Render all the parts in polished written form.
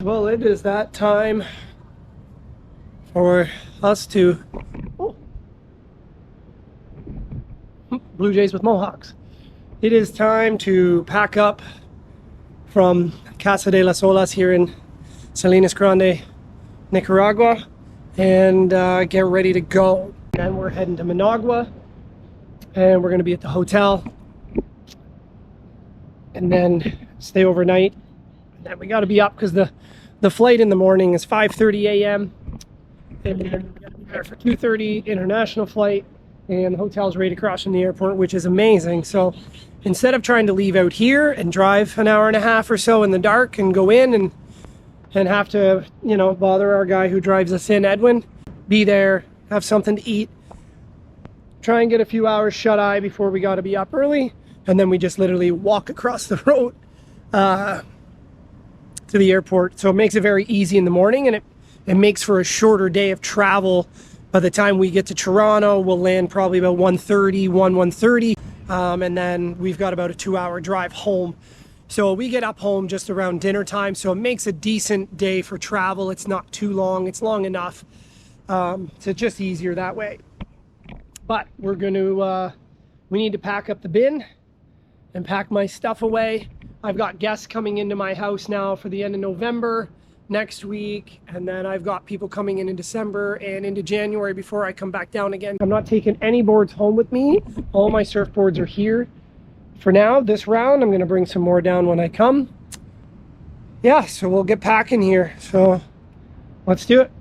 Well, it is that time for us to Blue Jays with Mohawks. It is time to pack up from Casa de las Olas here in Salinas Grande, Nicaragua, and get ready to go. And we're heading to Managua, and we're going to be at the hotel, and then stay overnight. And then we got to be up because the flight in the morning is 5:30 a.m. and then we got to be there for 2:30 international flight, and the hotel's right across from the airport, which is amazing. So instead of trying to leave out here and drive an hour and a half or so in the dark and go in and have to, you know, bother our guy who drives us in, Edwin, be there, have something to eat, try and get a few hours shut-eye before we got to be up early, and then we just literally walk across the road to the airport. So it makes it very easy in the morning, and it makes for a shorter day of travel. By the time we get to Toronto, we'll land probably about 1:30, and then we've got about a 2-hour drive home. So we get up home just around dinner time, so it makes a decent day for travel. It's not too long, it's long enough, so it's just easier that way. But we're going to, we need to pack up the bin and pack my stuff away. I've got guests coming into my house now for the end of November next week, and then I've got people coming in December and into January before I come back down again. I'm not taking any boards home with me. All my surfboards are here for now. This round I'm going to bring some more down when I come. Yeah, so we'll get packing here. So let's do it.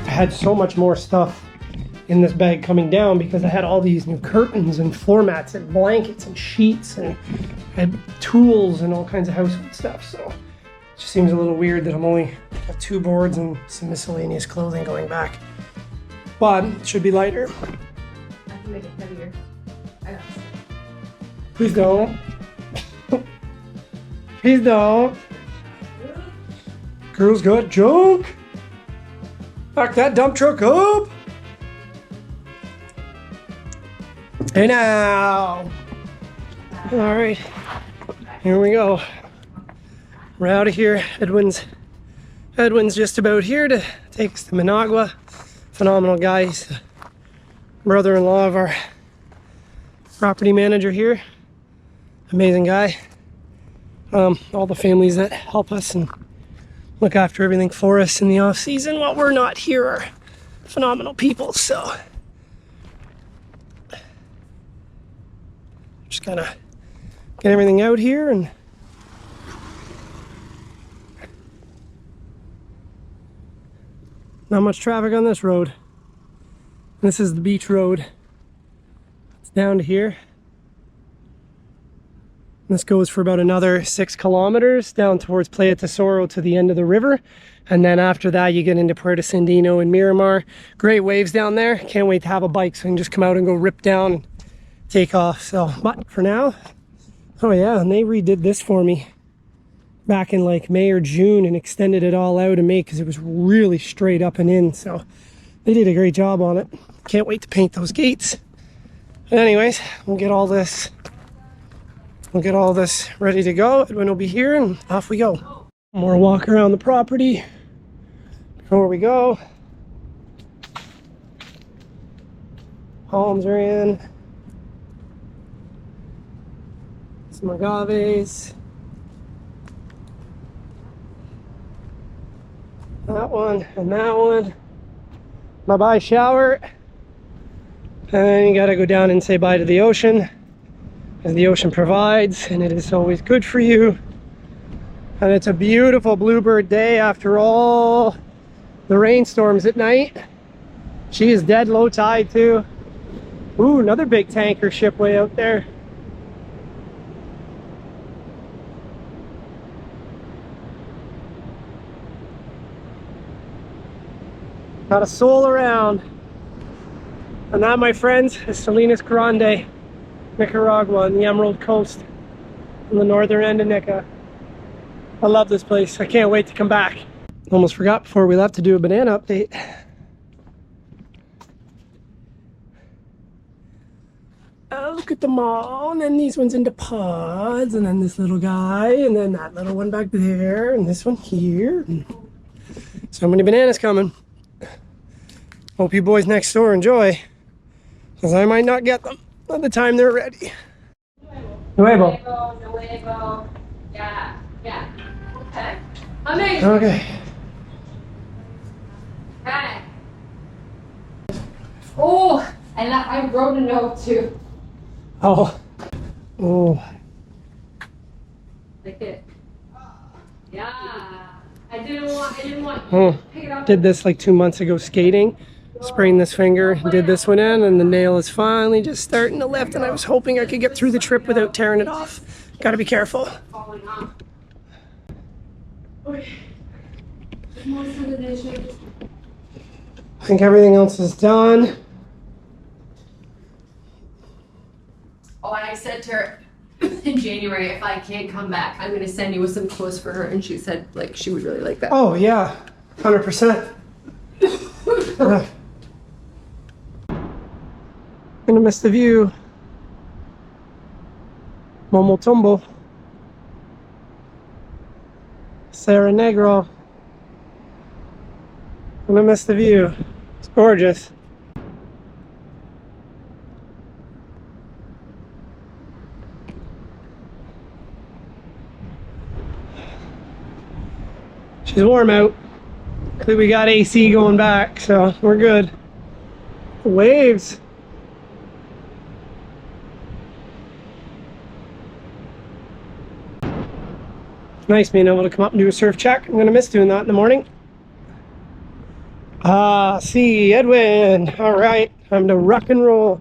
I had so much more stuff in this bag coming down because I had all these new curtains and floor mats and blankets and sheets and tools and all kinds of household stuff. So it just seems a little weird that I'm only got 2 boards and some miscellaneous clothing going back. But it should be lighter. I can make it heavier. I got this. Please don't. Please don't. Girls got junk. Back that dump truck up. Hey now. All right, here we go. We're out of here. Edwin's just about here to take us to Managua. Phenomenal guy. He's the brother-in-law of our property manager here. Amazing guy. All the families that help us and look after everything for us in the off season while we're not here are phenomenal people. So just gotta get everything out here, and not much traffic on this road. This is the beach road. It's down to here. This goes for about another 6 kilometers down towards Playa Tesoro to the end of the river. And then after that, you get into Puerto Sandino and Miramar. Great waves down there. Can't wait to have a bike so I can just come out and go rip down and take off. So, but for now, oh yeah, and they redid this for me back in like May or June and extended it all out in May because it was really straight up and in. So they did a great job on it. Can't wait to paint those gates. But anyways, we'll get all this ready to go. Edwin will be here and off we go. More walk around the property before we go. Palms are in. Some agaves. That one and that one. Bye-bye shower. And you gotta go down and say bye to the ocean, as the ocean provides, and it is always good for you. And it's a beautiful bluebird day after all the rainstorms at night. She is dead low tide too. Ooh, another big tanker ship way out there. Not a soul around. And that, my friends, is Salinas Grande, Nicaragua, on the Emerald Coast, on the northern end of Nica. I love this place. I can't wait to come back. Almost forgot before we left to do a banana update. Oh, look at them all. And then these ones into pods, and then this little guy, and then that little one back there, and this one here. So many bananas coming. Hope you boys next door enjoy, because I might not get them by the time they're ready. Nuevo. Nuevo. Yeah. Yeah. Okay. Amazing. Okay. Okay. Oh, and I wrote a note too. Oh. Oh. Like it. Yeah. I didn't want Oh. to pick it up. Did this like 2 months ago skating. Sprained this finger, did this one in, and the nail is finally just starting to lift, and I was hoping I could get through the trip without tearing it off. Gotta be careful. Falling off. Okay. Most of the dishes. I think everything else is done. Oh, and I said to her in January, if I can't come back, I'm gonna send you with some clothes for her, and she said like she would really like that. Oh yeah, 100%. Gonna miss the view. Momotombo. Cerro Negro. Gonna miss the view. It's gorgeous. She's warm out. Luckily we got AC going back, so we're good. The waves. Nice being able to come up and do a surf check. I'm gonna miss doing that in the morning. See Edwin. All right, time to rock and roll.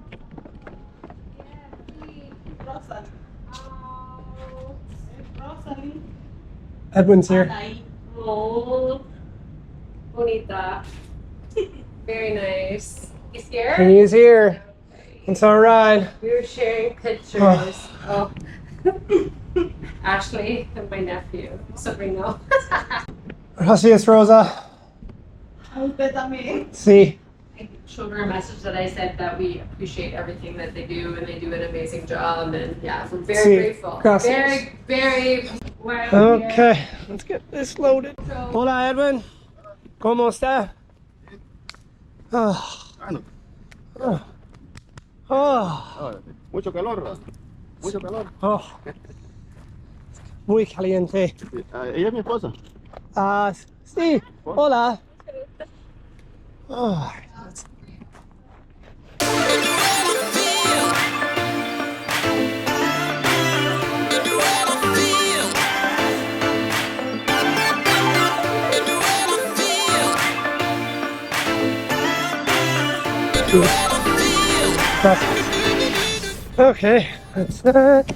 Edwin's here. Oh, bonita. Very nice. You scared? He is here. It's all right. We were sharing pictures. Oh. Ashley and my nephew, Sabrina. Gracias, Rosa. See. I showed her a message that I said that we appreciate everything that they do, and they do an amazing job, and yeah, we're very grateful. Gracias. Very, very well. Okay, let's get this loaded. Hola, Edwin. ¿Cómo está? Oh. Oh. Oh. Mucho calor. Mucho calor. Oh. Muy caliente. Ella es mi esposa. Sí. Hola. Oh. Okay, that's that.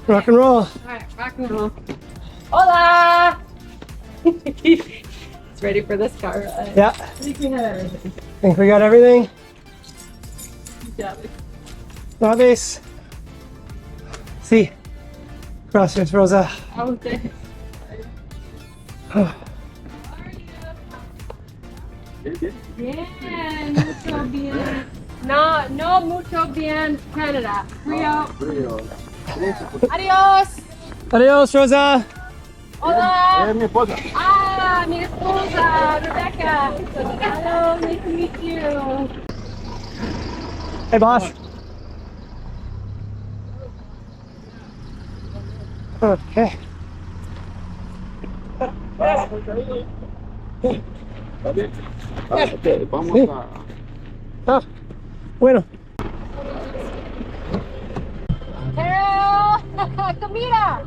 Rock and roll. Alright, rock and roll. Hola! It's ready for this car ride. Yeah. I think we have everything. Think we got everything? Yeah. Naves. Sí. Gracias, Rosa. Okay. Bien, mucho bien. No mucho bien, Canada. Frio. Adiós. Adios, Rosa. Hola. Es mi esposa. Ah, mi esposa, Rebecca. Hello, nice to meet you. Hey, boss. Okay. ¿Está bien? Ok, vamos a... Ah, bueno. Hello. Comida.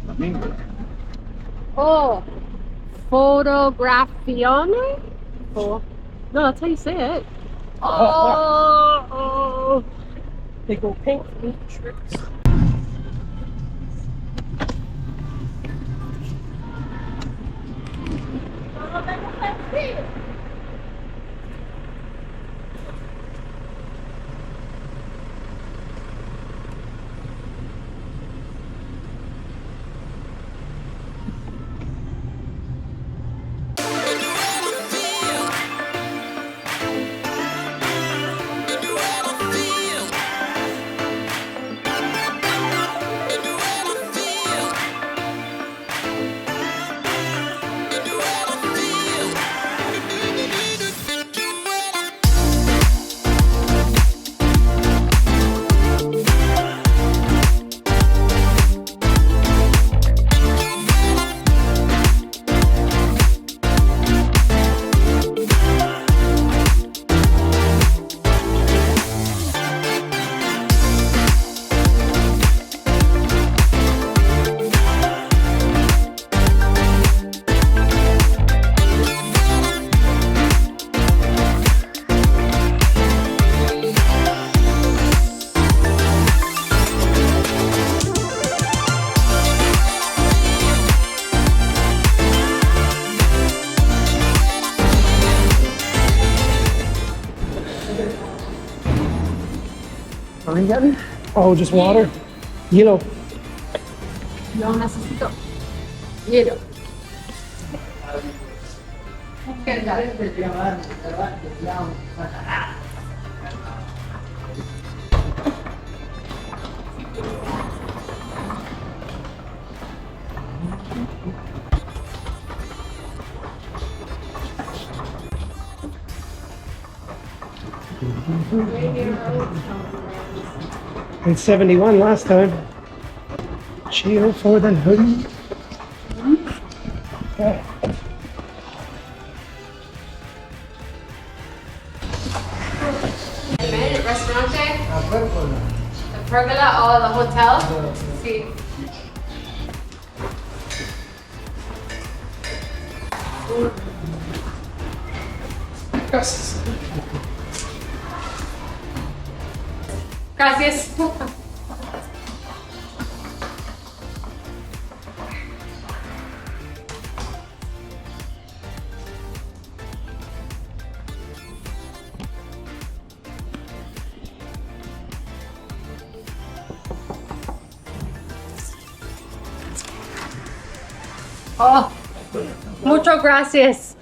Domingo. Oh, fotografione? Oh, no, that's how you say it. Oh, They go pink meat shirts. What are you getting? Oh, just water? You know. no necesito. Hielo. And 71 last time. Cheer for the hoodie. Okay. Restaurante? The pergola or the hotel? Sí. Yes. Gracias. Oh, muchas gracias.